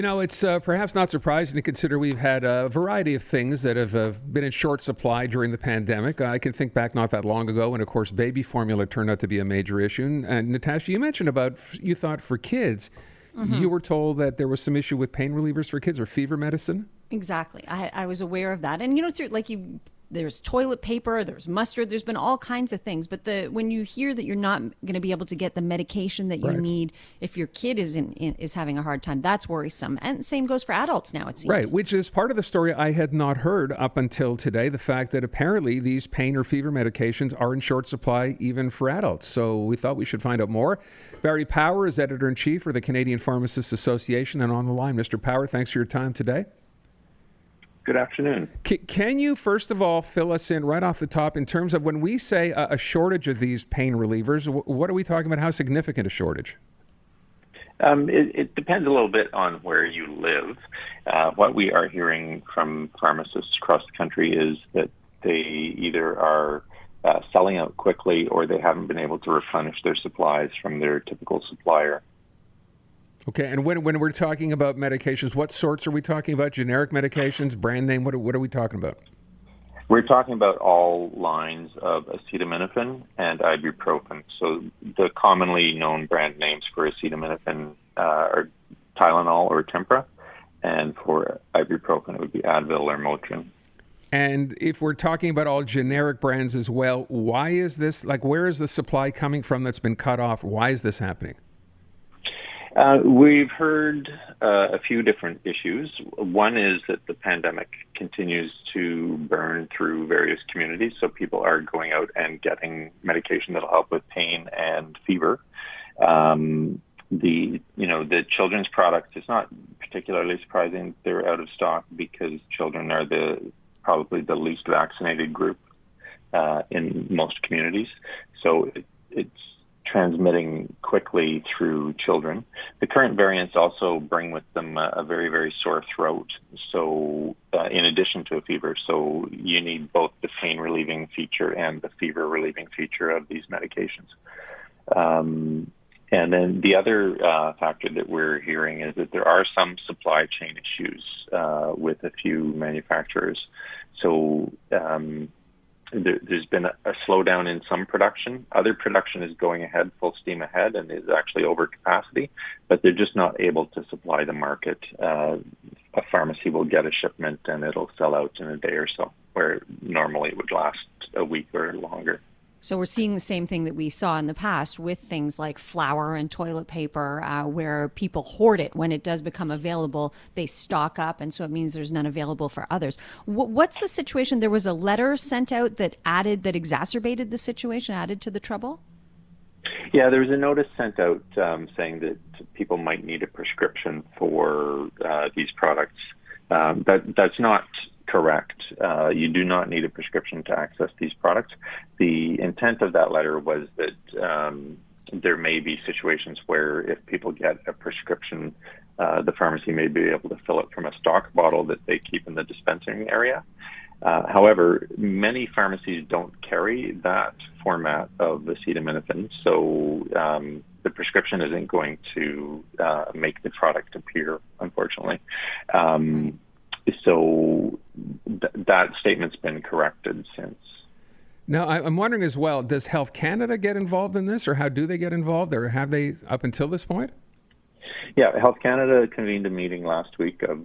It's perhaps not surprising to consider we've had a variety of things that have been in short supply during the pandemic. I can think back not that long ago when, of course, baby formula turned out to be a major issue. And Natasha, you mentioned you thought for kids, you were told that there was some issue with pain relievers for kids or fever medicine? Exactly. I was aware of that. And, there's toilet paper, there's mustard, there's been all kinds of things. But when you hear that you're not going to be able to get the medication that you need if your kid is having a hard time, that's worrisome. And same goes for adults now, it seems. Right, which is part of the story I had not heard up until today, the fact that apparently these pain or fever medications are in short supply even for adults. So we thought we should find out more. Barry Power is Editor-in-Chief for the Canadian Pharmacists Association and on the line. Mr. Power, thanks for your time today. Good afternoon. Can you, first of all, fill us in right off the top in terms of when we say a shortage of these pain relievers, what are we talking about? How significant a shortage? It depends a little bit on where you live. What we are hearing from pharmacists across the country is that they either are selling out quickly or they haven't been able to replenish their supplies from their typical supplier. Okay, and when we're talking about medications, what sorts are we talking about? Generic medications, brand name, what are we talking about? We're talking about all lines of acetaminophen and ibuprofen. So the commonly known brand names for acetaminophen are Tylenol or Tempra, and for ibuprofen it would be Advil or Motrin. And if we're talking about all generic brands as well, why is this, where is the supply coming from that's been cut off? Why is this happening? We've heard a few different issues. One is that the pandemic continues to burn through various communities, so people are going out and getting medication that'll help with pain and fever. The children's products, it's not particularly surprising they're out of stock because children are probably the least vaccinated group in most communities. So it's transmitting quickly through children. The current variants also bring with them a very, very sore throat. So in addition to a fever, so you need both the pain relieving feature and the fever relieving feature of these medications. And then the other factor that we're hearing is that there are some supply chain issues with a few manufacturers. So there's been a slowdown in some production. Other production is going ahead, full steam ahead, and is actually over capacity, but they're just not able to supply the market. A pharmacy will get a shipment and it'll sell out in a day or so, where normally it would last a week or longer. So we're seeing the same thing that we saw in the past with things like flour and toilet paper, where people hoard it. When it does become available, they stock up, and so it means there's none available for others. What's the situation? There was a letter sent out that exacerbated the situation, added to the trouble? Yeah, there was a notice sent out saying that people might need a prescription for these products. That's not correct. You do not need a prescription to access these products. The intent of that letter was that there may be situations where if people get a prescription, the pharmacy may be able to fill it from a stock bottle that they keep in the dispensing area. However, many pharmacies don't carry that format of acetaminophen, so the prescription isn't going to make the product appear, unfortunately. So that statement's been corrected since. Now, I'm wondering as well, does Health Canada get involved in this, or how do they get involved, or have they up until this point? Yeah, Health Canada convened a meeting last week of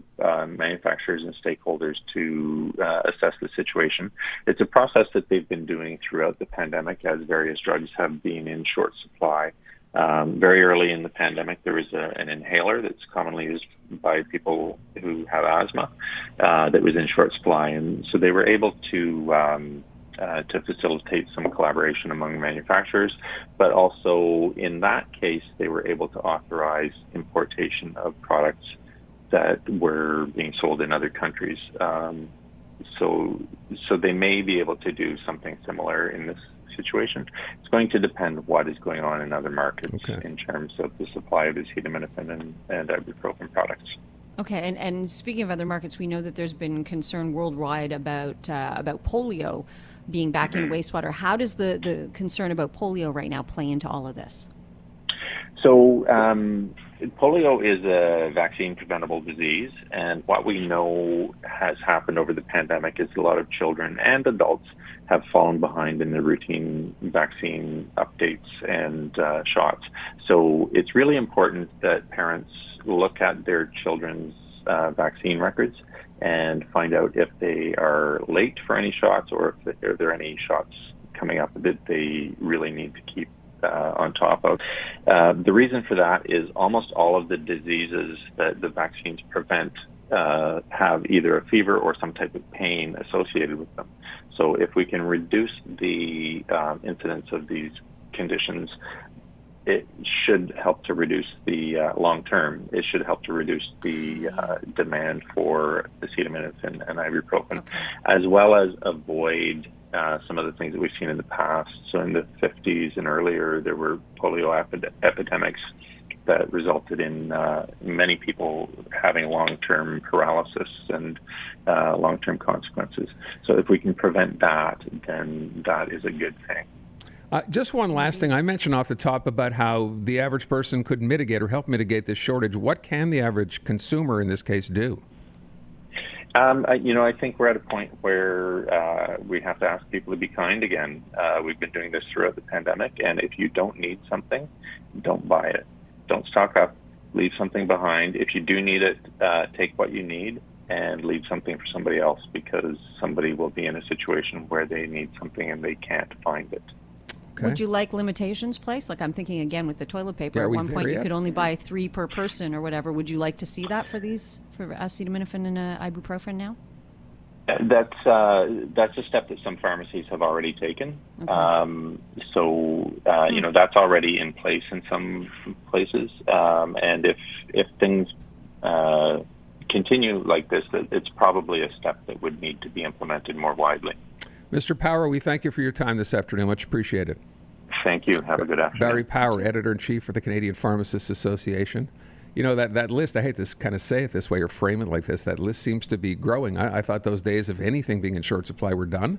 manufacturers and stakeholders to assess the situation. It's a process that they've been doing throughout the pandemic as various drugs have been in short supply. Very early in the pandemic, there was an inhaler that's commonly used by people who have asthma that was in short supply, and so they were able to facilitate some collaboration among manufacturers, but also in that case, they were able to authorize importation of products that were being sold in other countries. So they may be able to do something similar in this situation. It's going to depend what is going on in other markets in terms of the supply of acetaminophen and ibuprofen products. Okay, and speaking of other markets, we know that there's been concern worldwide about polio being back in wastewater. How does the concern about polio right now play into all of this? So polio is a vaccine-preventable disease, and what we know has happened over the pandemic is a lot of children and adults have fallen behind in the routine vaccine updates and shots. So it's really important that parents look at their children's vaccine records and find out if they are late for any shots or if there are any shots coming up that they really need to keep on top of. The reason for that is almost all of the diseases that the vaccines prevent have either a fever or some type of pain associated with them. So if we can reduce the incidence of these conditions, it should help to reduce the long term. It should help to reduce the demand for acetaminophen and ibuprofen, as well as avoid some of the things that we've seen in the past. So in the 50s and earlier, there were polio epidemics that resulted in many people having long-term paralysis and long-term consequences. So if we can prevent that, then that is a good thing. Just one last thing. I mentioned off the top about how the average person could mitigate or help mitigate this shortage. What can the average consumer in this case do? I think we're at a point where we have to ask people to be kind again. We've been doing this throughout the pandemic, and if you don't need something, don't buy it. Don't stock up. Leave something behind. If you do need it, take what you need and leave something for somebody else, because somebody will be in a situation where they need something and they can't find it. Okay. Would you like limitations placed? Like I'm thinking again with the toilet paper. Yeah, at are we one point there you yet? could only buy 3 per person or whatever. Would you like to see that for acetaminophen and ibuprofen now? That's a step that some pharmacies have already taken. Okay. That's already in place in some places. And if things continue like this, it's probably a step that would need to be implemented more widely. Mr. Power, we thank you for your time this afternoon. Much appreciated. Thank you. Have a good afternoon. Barry Power, Editor-in-Chief for the Canadian Pharmacists Association. You know, that list, I hate to kind of say it this way or frame it like this, that list seems to be growing. I thought those days of anything being in short supply were done,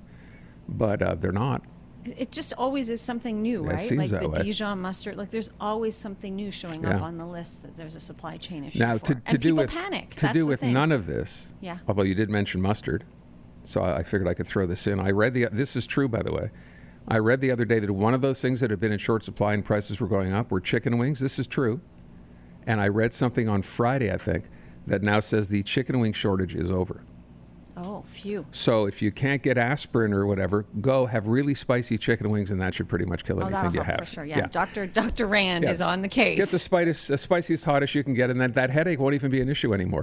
but they're not. It just always is something new, It right? seems Like that the way. Dijon mustard. Like there's always something new showing up Yeah. on the list that there's a supply chain issue Now, for. to And do people with panic. to That's do the with thing. none of this, Yeah. although you did mention mustard, so I figured I could throw this in. I read this is true, by the way. I read the other day that one of those things that had been in short supply and prices were going up were chicken wings. This is true. And I read something on Friday, I think, that now says the chicken wing shortage is over. Oh, phew. So if you can't get aspirin or whatever, go have really spicy chicken wings, and that should pretty much kill Oh, anything that'll you help have. for sure. Yeah. Dr. Rand Yeah. is on the case. Get the spiciest, hottest you can get, and that headache won't even be an issue anymore.